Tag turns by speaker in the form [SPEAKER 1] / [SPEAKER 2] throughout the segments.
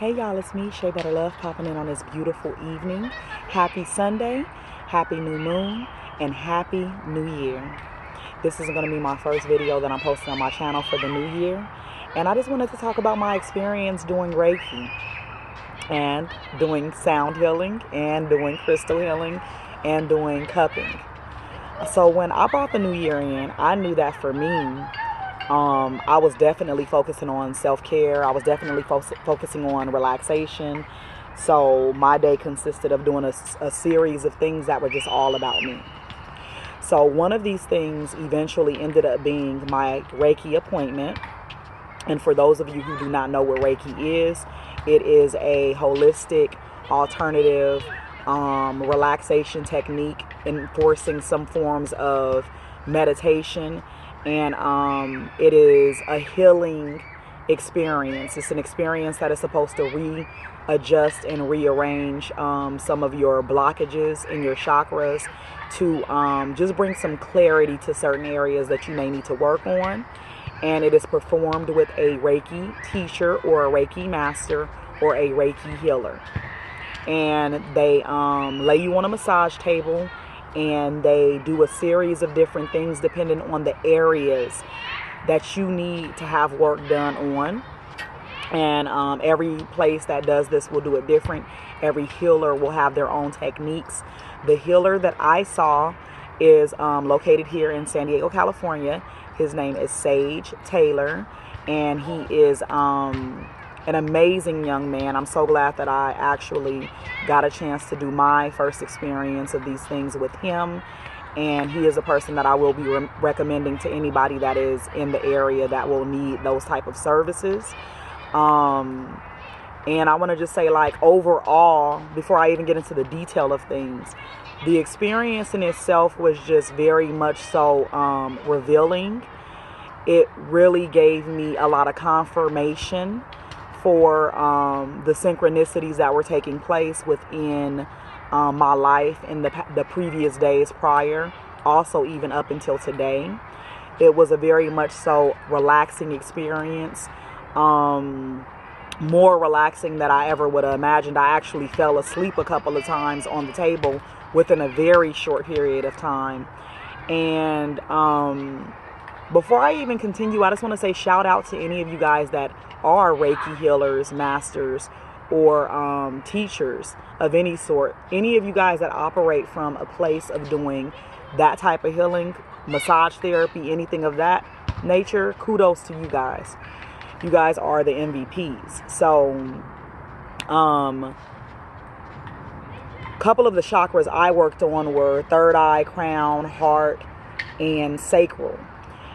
[SPEAKER 1] Hey y'all, it's me, Shay Better Love, popping in on this beautiful evening. Happy Sunday, happy new moon, and happy new year. This is going to be my first video that I'm posting on my channel for the new year. And I just wanted to talk about my experience doing reiki and doing sound healing and doing crystal healing and doing cupping. So when I brought the new year in, I knew that for me, I was definitely focusing on self-care. I was definitely focusing on relaxation. So my day consisted of doing a series of things that were just all about me. So one of these things eventually ended up being my Reiki appointment. And for those of you who do not know what Reiki is, it is a holistic, alternative, relaxation technique enforcing some forms of meditation. And it is a healing experience. It's an experience that is supposed to readjust and rearrange some of your blockages in your chakras to just bring some clarity to certain areas that you may need to work on. And it is performed with a Reiki teacher or a Reiki master or a Reiki healer. And they lay you on a massage table, and they do a series of different things depending on the areas that you need to have work done on. And every place that does this will do it different. Every healer will have their own techniques. The healer that I saw is located here in San Diego, California. His name is Sage Taylor, and he is an amazing young man. I'm so glad that I actually got a chance to do my first experience of these things with him. And he is a person that I will be recommending to anybody that is in the area that will need those type of services. And I want to just say, like, overall, before I even get into the detail of things, the experience in itself was just very much so revealing. It really gave me a lot of confirmation for the synchronicities that were taking place within my life in the previous days prior, also even up until today. It was a very much so relaxing experience, more relaxing than I ever would have imagined. I actually fell asleep a couple of times on the table within a very short period of time. And before I even continue, I just want to say shout out to any of you guys that are Reiki healers, masters, or teachers of any sort. Any of you guys that operate from a place of doing that type of healing, massage therapy, anything of that nature, kudos to you guys. You guys are the MVPs. So, couple of the chakras I worked on were third eye, crown, heart, and sacral.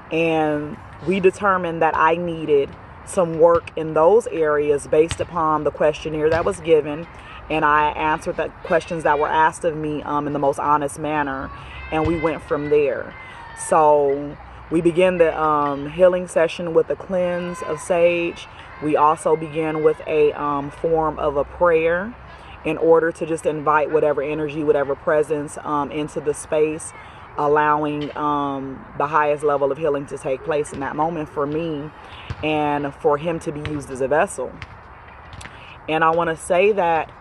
[SPEAKER 1] And we determined that I needed some work in those areas based upon the questionnaire that was given, and I answered the questions that were asked of me in the most honest manner, and we went from there. So we began the healing session with a cleanse of sage. We also began with a form of a prayer in order to just invite whatever energy, whatever presence into the space, allowing the highest level of healing to take place in that moment for me and for him to be used as a vessel. And I want to say that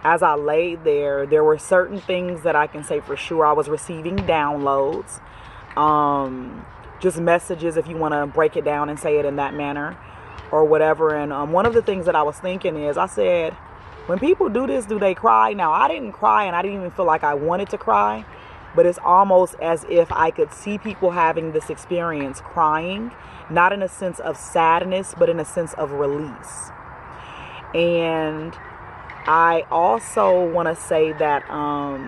[SPEAKER 1] as I laid there, there were certain things that I can say for sure. I was receiving downloads, just messages, if you want to break it down and say it in that manner or whatever. And one of the things that I was thinking is, I said, when people do this, do they cry? Now, I didn't cry, and I didn't even feel like I wanted to cry. But it's almost as if I could see people having this experience crying, not in a sense of sadness, but in a sense of release. And I also want to say that I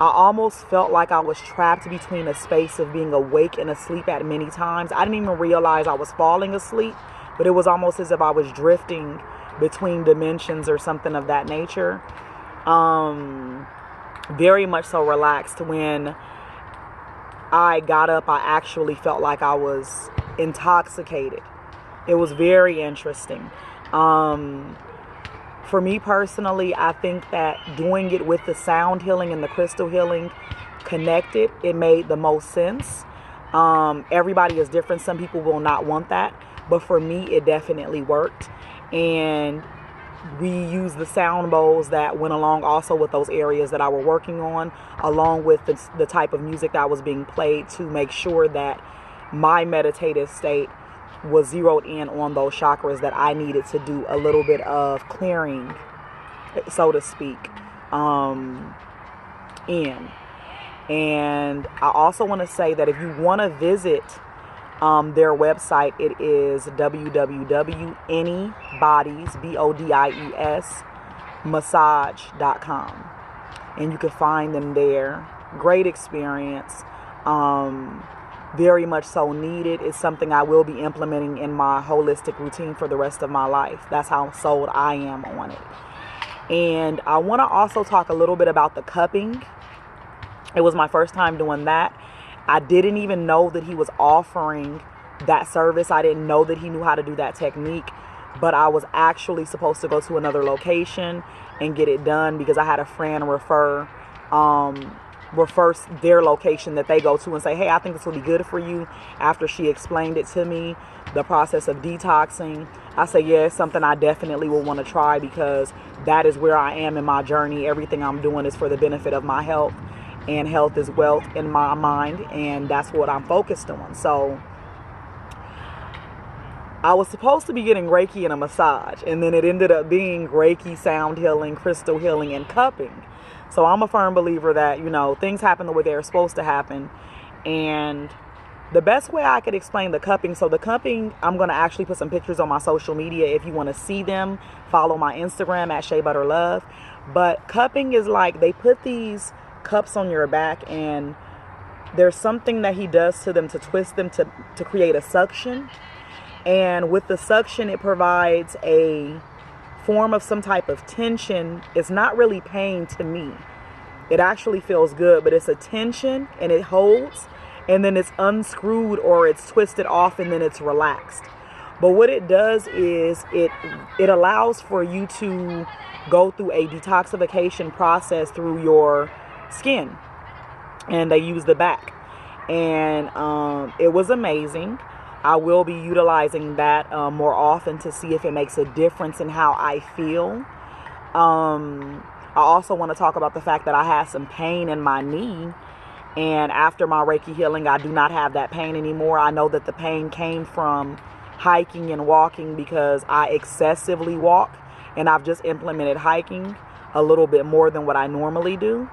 [SPEAKER 1] almost felt like I was trapped between a space of being awake and asleep at many times. I didn't even realize I was falling asleep, but it was almost as if I was drifting between dimensions or something of that nature. Very much so relaxed. When I got up, I actually felt like I was intoxicated. It was very interesting. For me personally, I think that doing it with the sound healing and the crystal healing connected, it made the most sense. Everybody is different. Some people will not want that. but for me, it definitely worked. And we used the sound bowls that went along also with those areas that I were working on, along with the type of music that was being played, to make sure that my meditative state was zeroed in on those chakras that I needed to do a little bit of clearing, so to speak, in. And I also want to say that if you want to visit their website, it is www.anybodies.massage.com, and you can find them there. Great experience, very much so needed. It's something I will be implementing in my holistic routine for the rest of my life. That's how sold I am on it. And I want to also talk a little bit about the cupping. It was my first time doing that. I didn't even know that he was offering that service. I didn't know that he knew how to do that technique, but I was actually supposed to go to another location and get it done because I had a friend refer their location that they go to and say, hey, I think this will be good for you. After she explained it to me, the process of detoxing, I say, yeah, it's something I definitely will want to try, because that is where I am in my journey. Everything I'm doing is for the benefit of my health, and health is wealth in my mind, and that's what I'm focused on. So I was supposed to be getting Reiki and a massage, and then it ended up being Reiki, sound healing, crystal healing, and cupping. So I'm a firm believer that, things happen the way they're supposed to happen. And the best way I could explain the cupping, so the cupping, I'm going to actually put some pictures on my social media if you want to see them. Follow my Instagram at ShayButterLove. But cupping is like they put these cups on your back, and there's something that he does to them to twist them to create a suction. And with the suction, it provides a form of some type of tension. It's not really pain to me. It actually feels good, but it's a tension, and it holds, and then it's unscrewed or it's twisted off, and then it's relaxed. But what it does is it allows for you to go through a detoxification process through your skin. And they use the back, and it was amazing. I will be utilizing that more often to see if it makes a difference in how I feel. I also want to talk about the fact that I had some pain in my knee, and after my Reiki healing, I do not have that pain anymore. I know that the pain came from hiking and walking, because I excessively walk, and I've just implemented hiking a little bit more than what I normally do.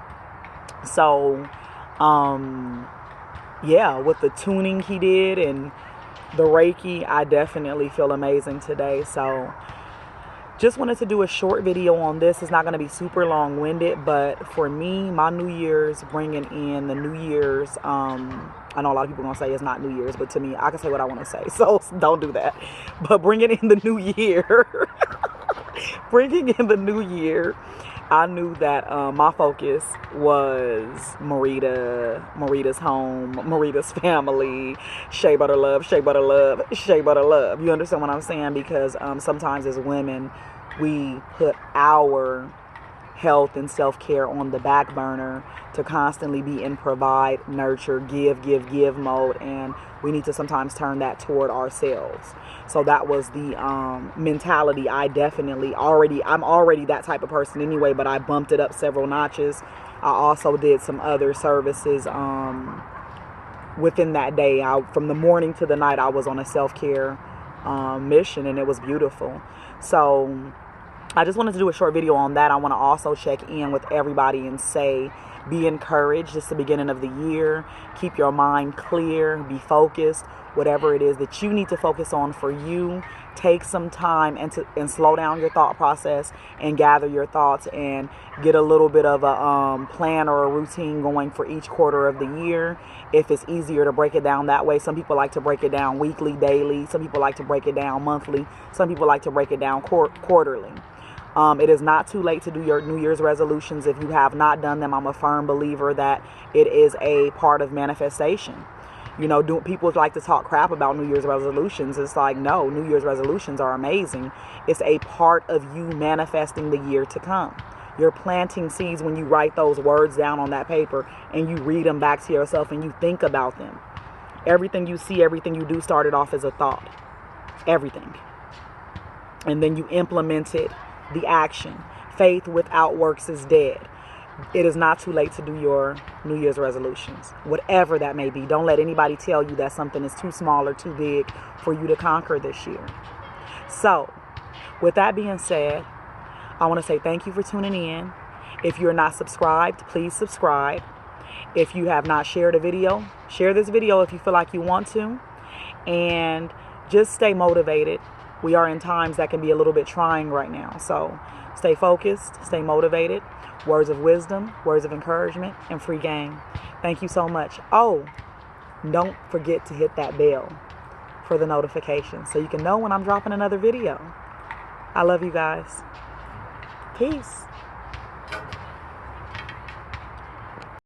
[SPEAKER 1] So, yeah, with the tuning he did and the Reiki, I definitely feel amazing today. So just wanted to do a short video on this. It's not going to be super long-winded, but for me, my New Year's, bringing in the New Year's, I know a lot of people are going to say it's not New Year's, but to me, I can say what I want to say, so don't do that. But bringing in the new year, bringing in the new year, I knew that my focus was Marita's home, Marita's family, Shay Butter Love, Shay Butter Love, Shay Butter Love. You understand what I'm saying? Because sometimes as women, we put our health and self-care on the back burner to constantly be in provide, nurture, give mode, and we need to sometimes turn that toward ourselves. So that was the mentality. I'm already that type of person anyway, but I bumped it up several notches. I also did some other services within that day. From the morning to the night, I was on a self-care mission, and it was beautiful. So I just wanted to do a short video on that. I want to also check in with everybody and say, be encouraged. It's the beginning of the year. Keep your mind clear. Be focused. Whatever it is that you need to focus on for you, take some time and slow down your thought process and gather your thoughts and get a little bit of a plan or a routine going for each quarter of the year. If it's easier to break it down that way. Some people like to break it down weekly, daily. Some people like to break it down monthly. Some people like to break it down quarterly. It is not too late to do your New Year's resolutions. If you have not done them, I'm a firm believer that it is a part of manifestation. People like to talk crap about New Year's resolutions. It's like, no, New Year's resolutions are amazing. It's a part of you manifesting the year to come. You're planting seeds when you write those words down on that paper and you read them back to yourself and you think about them. Everything you see, everything you do started off as a thought. everything. And then you implemented the action. Faith without works is dead. It is not too late to do your New Year's resolutions, whatever that may be. Don't let anybody tell you that something is too small or too big for you to conquer this year. So, with that being said, I want to say thank you for tuning in. If you're not subscribed, please subscribe. If you have not shared a video, share this video if you feel like you want to. And just stay motivated. We are in times that can be a little bit trying right now. So stay focused, stay motivated. Words of wisdom, words of encouragement, and free game. Thank you so much. Oh, don't forget to hit that bell for the notifications so you can know when I'm dropping another video. I love you guys. Peace.